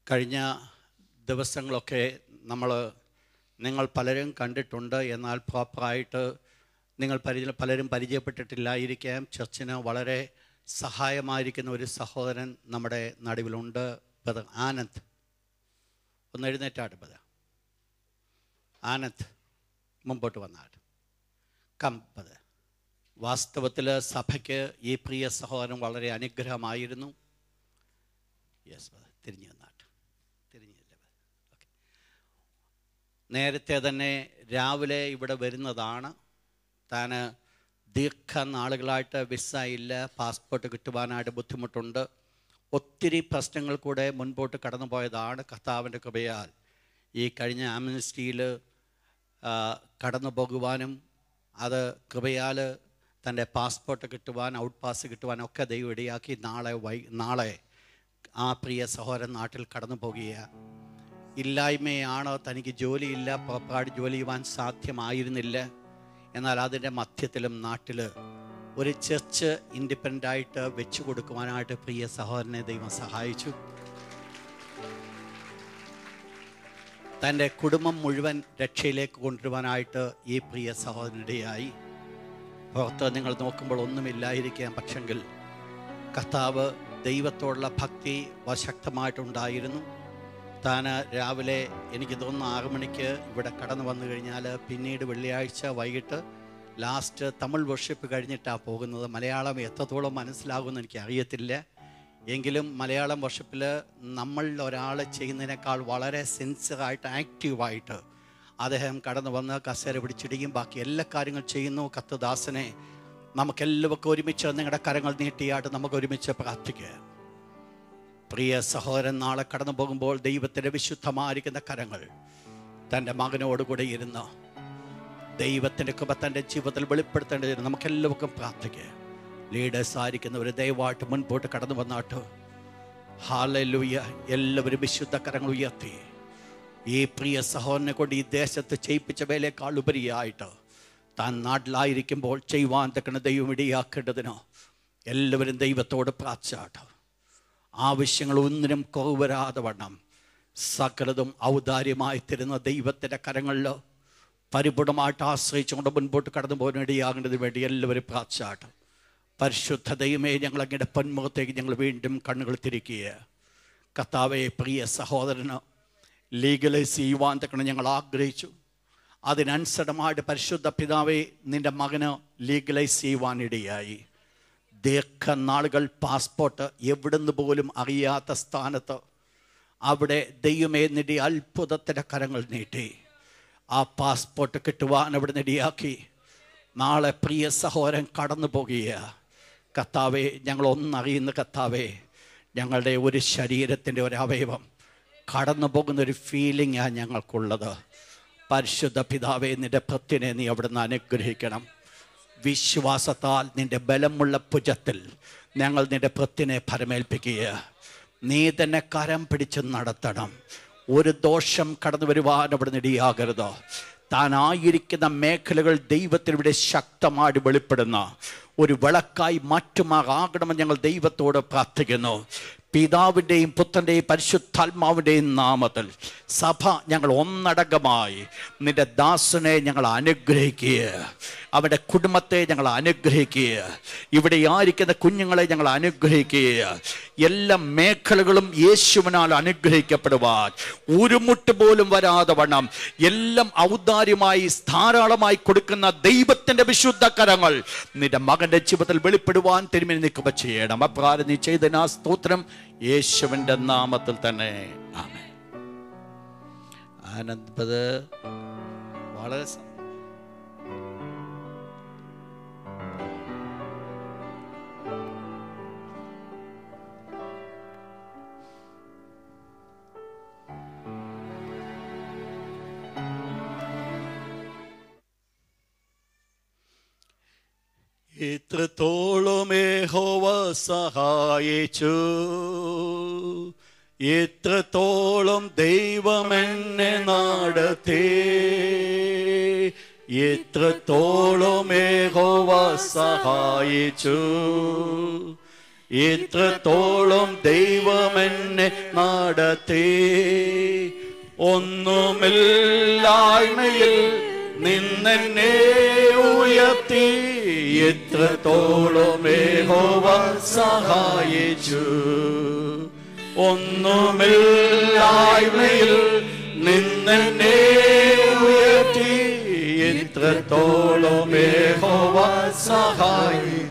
കഴിഞ്ഞ ദിവസങ്ങളൊക്കെ നിങ്ങൾ പലരും കണ്ടിട്ടുണ്ട്. എന്നാൽ പ്രോപ്പറായിട്ട് പലരും പരിചയപ്പെട്ടിട്ടില്ലായിരിക്കാം. ചർച്ചിന് വളരെ സഹായമായിരിക്കുന്ന ഒരു സഹോദരൻ നമ്മുടെ നടുവിലുണ്ട്. ബ്രദർ ആനന്ദ്, ഒന്ന് എഴുന്നേറ്റാട്ട് ബ്രദർ ആനന്ദ്, മുമ്പോട്ട് വന്നാട്ട് ബ്രദർ. വാസ്തവത്തിൽ സഭയ്ക്ക് ഈ പ്രിയ സഹോദരൻ വളരെ അനുഗ്രഹമായിരുന്നു. യെസ് ബ്രദർ, തിരിഞ്ഞു വന്നാട്ട്, തിരിഞ്ഞില്ല. ഓക്കെ, നേരത്തെ തന്നെ രാവിലെ ഇവിടെ വരുന്നതാണ്. താൻ ദീർഘനാളുകളായിട്ട് വിസ ഇല്ല, പാസ്പോർട്ട് കിട്ടുവാനായിട്ട് ബുദ്ധിമുട്ടുണ്ട്, ഒത്തിരി പ്രശ്നങ്ങൾ കൂടെ മുൻപോട്ട് കടന്നു പോയതാണ്. കർത്താവിൻ്റെ കൃപയാൽ ഈ കഴിഞ്ഞ ആംനസ്റ്റിയിൽ കടന്നു പോകുവാനും അത് കൃപയാൽ തൻ്റെ പാസ്പോർട്ട് കിട്ടുവാൻ, ഔട്ട് പാസ് കിട്ടുവാനൊക്കെ ദൈവം ഇടയാക്കി. നാളെ ആ പ്രിയ സഹോദരൻ നാട്ടിൽ കടന്നു പോകുകയാണ്. ഇല്ലായ്മയാണ്, തനിക്ക് ജോലിയില്ല, പ്രോപ്പറായിട്ട് ജോലി ചെയ്യുവാൻ സാധ്യമായിരുന്നില്ല. എന്നാൽ അതിൻ്റെ മധ്യത്തിലും നാട്ടിൽ ഒരു ചർച്ച് ഇൻഡിപെൻഡൻ്റായിട്ട് വെച്ചു കൊടുക്കുവാനായിട്ട് പ്രിയ സഹോദരനെ ദൈവം സഹായിച്ചു. തൻ്റെ കുടുംബം മുഴുവൻ രക്ഷയിലേക്ക് കൊണ്ടുവരുവാനായിട്ട് ഈ പ്രിയ സഹോദരനിടയായി. പുറത്ത് നിങ്ങൾ നോക്കുമ്പോൾ ഒന്നുമില്ലായിരിക്കാം, പക്ഷെങ്കിൽ കർത്താവ് ദൈവത്തോടുള്ള ഭക്തി ശക്തമായിട്ടുണ്ടായിരുന്നു. താൻ രാവിലെ എനിക്ക് തോന്നുന്നു 6 മണിക്ക് ഇവിടെ കടന്നു വന്നു കഴിഞ്ഞാൽ പിന്നീട് വെള്ളിയാഴ്ച വൈകിട്ട് ലാസ്റ്റ് തമിഴ് വർഷിപ്പ് കഴിഞ്ഞിട്ടാണ് പോകുന്നത്. മലയാളം എത്രത്തോളം മനസ്സിലാകുമെന്ന് എനിക്ക് അറിയത്തില്ല. എങ്കിലും മലയാളം വർഷിപ്പിൽ നമ്മളിൽ ഒരാൾ ചെയ്യുന്നതിനേക്കാൾ വളരെ സിൻസിയറായിട്ട് ആക്റ്റീവായിട്ട് അദ്ദേഹം കടന്നു വന്ന് കസേര പിടിച്ചിടുകയും ബാക്കി എല്ലാ കാര്യങ്ങളും ചെയ്യുന്നു. കർത്തദാസനെ നമുക്കെല്ലാവർക്കും ഒരുമിച്ച് നിങ്ങളുടെ കരങ്ങൾ നീട്ടിയായിട്ട് നമുക്ക് ഒരുമിച്ച് പ്രാർത്ഥിക്കുക. പ്രിയ സഹോദരൻ നാളെ കടന്നു പോകുമ്പോൾ ദൈവത്തിൻ്റെ വിശുദ്ധമായിരിക്കുന്ന കരങ്ങൾ തൻ്റെ മകനോടുകൂടെ ഇരുന്ന് ദൈവത്തിൻ്റെ കൃപ തൻ്റെ ജീവിതത്തിൽ വെളിപ്പെടുത്തേണ്ടതിന് നമുക്കെല്ലാവർക്കും പ്രാർത്ഥിക്കുക. ലീഡേഴ്സ് ആയിരിക്കുന്നവർ ദയവായിട്ട് മുൻപോട്ട് കടന്നു വന്നാട്ട് ഹല്ലേലൂയ. എല്ലാവരും വിശുദ്ധ കരങ്ങൾ ഉയർത്തി ഈ പ്രിയ സഹോദരനെ കൊണ്ട് ഈ ദേശത്ത് ചെയ്യിപ്പിച്ച വേലയേക്കാൾ ഉപരിയായിട്ട് താൻ നാട്ടിലായിരിക്കുമ്പോൾ ചെയ്യുവാൻ തക്കണ ദൈവം ഇടയാക്കേണ്ടതിന് എല്ലാവരും ദൈവത്തോട് പ്രാർത്ഥിച്ചാട്ട് ആവശ്യങ്ങൾ ഒന്നിനും കുറവ് വരാതെ വണ്ണം സകലതും ഔദാര്യമായി തരുന്ന ദൈവത്തിൻ്റെ കരങ്ങളിൽ പരിപൂർണമായിട്ട് ആശ്രയിച്ചുകൊണ്ട് മുൻപോട്ട് കടന്നു പോകാനിടയാകേണ്ടതിന് വേണ്ടി എല്ലാവരും പ്രാർത്ഥിച്ചാട്ട് പരിശുദ്ധ ദൈവമേ, ഞങ്ങളങ്ങയുടെ പൊന്മുഖത്തേക്ക് ഞങ്ങൾ വീണ്ടും കണ്ണുകൾ തിരിക്കുക. കർത്താവേ, പ്രിയ സഹോദരന് ലീഗലൈസ് ചെയ്യുവാൻ തക്കണം ഞങ്ങൾ ആഗ്രഹിച്ചു. അതിനനുസൃതമായിട്ട് പരിശുദ്ധ പിതാവേ, നിൻ്റെ മകന് ലീഗലൈസ് ചെയ്യുവാനിടയായി. ദീർഘനാളുകൾ പാസ്പോർട്ട് എവിടുന്ന് പോലും അറിയാത്ത സ്ഥാനത്ത് അവിടെ ദൈവമേ നിൻ്റെ അത്ഭുതത്തിൻ്റെ കരങ്ങൾ നീട്ടി ആ പാസ്പോർട്ട് കിട്ടുവാൻ അവിടെ ഇടയാക്കി. നാളെ പ്രിയ സഹോദരൻ കടന്നു പോകുക. കർത്താവേ, ഞങ്ങളൊന്നറിയുന്ന കർത്താവേ, ഞങ്ങളുടെ ഒരു ശരീരത്തിൻ്റെ ഒരവയവം കടന്നു പോകുന്നൊരു ഫീലിംഗാണ് ഞങ്ങൾക്കുള്ളത്. പരിശുദ്ധ പിതാവേ, നിൻ്റെ ഭക്തിനെ നീ അവിടുന്ന് അനുഗ്രഹിക്കണം. വിശ്വാസത്താൽ നിൻ്റെ ബലമുള്ള ഭുജത്തിൽ ഞങ്ങൾ നിൻ്റെ ഭക്തിനെ ഫലമേൽപ്പിക്കുക. നീ തന്നെ കരം പിടിച്ച് നടത്തണം. ഒരു ദോഷം കടന്നു വരുവാൻ അവിടുന്ന് ഇടയാകരുത്. താനായിരിക്കുന്ന മേഖലകൾ ദൈവത്തിനിവിടെ ശക്തമായിട്ട് വെളിപ്പെടുന്ന ഒരു വിളക്കായി മാറ്റുമാറാകണമെന്ന് ഞങ്ങൾ ദൈവത്തോട് പ്രാർത്ഥിക്കുന്നു. പിതാവിൻ്റെയും പുത്രൻ്റെയും പരിശുദ്ധാത്മാവിൻ്റെയും നാമത്തിൽ സഭ ഞങ്ങൾ ഒന്നടങ്കമായി നിൻ്റെ ദാസനെ ഞങ്ങൾ അനുഗ്രഹിക്കുക. അവൻ്റെ കുടുംബത്തെ ഞങ്ങൾ അനുഗ്രഹിക്കുക. ഇവിടെ ആയിരിക്കുന്ന കുഞ്ഞുങ്ങളെ ഞങ്ങൾ അനുഗ്രഹിക്കുക. എല്ലാ മേഖലകളും യേശുവിനാൽ അനുഗ്രഹിക്കപ്പെടുവാൻ ഉരുമുട്ട് പോലും വരാതെ വണ്ണം എല്ലാം ഔദാര്യമായി ധാരാളമായി കൊടുക്കുന്ന ദൈവത്തിൻ്റെ വിശുദ്ധ കരങ്ങൾ നിന്റെ മകൻ്റെ ജീവിതത്തിൽ വെളിപ്പെടുവാൻ തിരുമേനി നിൽക്കുക ചെയ്യണം. അപ്രകാരം നീ ചെയ്തതിന് സ്തോത്രം, യേശുവിൻ്റെ നാമത്തിൽ തന്നെ ആമേൻ. ആനന്ദ് വളരെ എത്രത്തോളം യഹോവ സഹായിച്ചു, എത്രത്തോളം ദൈവം എന്നെ നടത്തി, എത്രത്തോളം യഹോവ സഹായിച്ചു, ഇത്രത്തോളം ദൈവമെന്നെ നടത്തി. ഒന്നുമില്ലായ്മയിൽ നിന്നെന്നെ ഉയർത്തി. എത്രത്തോളം യഹോവ സഹായിച്ചു. ഒന്നുമില്ലായ്മയിൽ നിന്നെന്നെ ഉയർത്തി. എത്രത്തോളം യഹോവ സഹായിച്ചു.